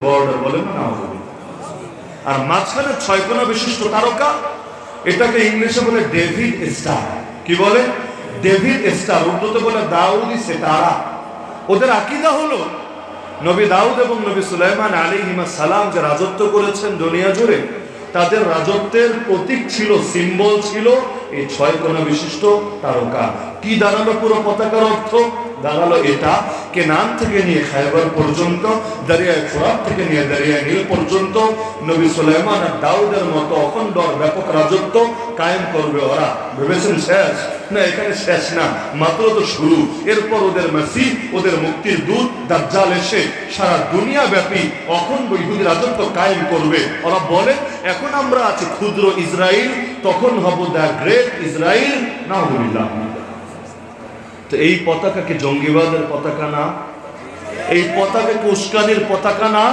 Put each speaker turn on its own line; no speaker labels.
Border বলে না, আর মাঝখানে 6 কোণা বিশিষ্ট তারকা, এটাকে ইংলিশে বলে ডেভিড স্টার। কি বলে? ডেভিড স্টার, উর্দুতে বলে দাউদি সিতারা। ওদের আকীদা হলো নবী দাউদ এবং নবী সুলাইমান আলাইহিস সালাম যে রাজত্ব করেছেন দুনিয়া জুড়ে, তাদের রাজত্বের প্রতীক ছিল, সিম্বল ছিল এই 6 কোণা বিশিষ্ট তারকা। কি দাঁড়ালো পুরো পতাকার অর্থ? দাঁড়ালো এটা, কেনান থেকে নিয়ে খায়বার পর্যন্ত, দরিয়ায় ফুরাত থেকে নিয়ে দরিয়ায় নীল পর্যন্ত নবী সুলাইমান আর দাউদের মতো অখণ্ড ব্যাপক রাজত্ব কায়েম করবে ওরা। ভেবেছেন শেষ? না, এখানে শেষ না, মাত্র তো শুরু। এরপর ওদের মাসিহ, ওদের মুক্তির দূত দাজ্জাল এসে সারা দুনিয়া ব্যাপী অখণ্ড ইহুদি রাজত্ব কায়েম করবে। ওরা বলে এখন আমরা আছি ক্ষুদ্র ইসরায়েল, তখন হব দ্য গ্রেট ইসরায়েল। নাউযুবিল্লাহ। তো এই পতাকা কি জঙ্গিবাদের পতাকা না? এই পতাকা কি উস্কানির পতাকা না?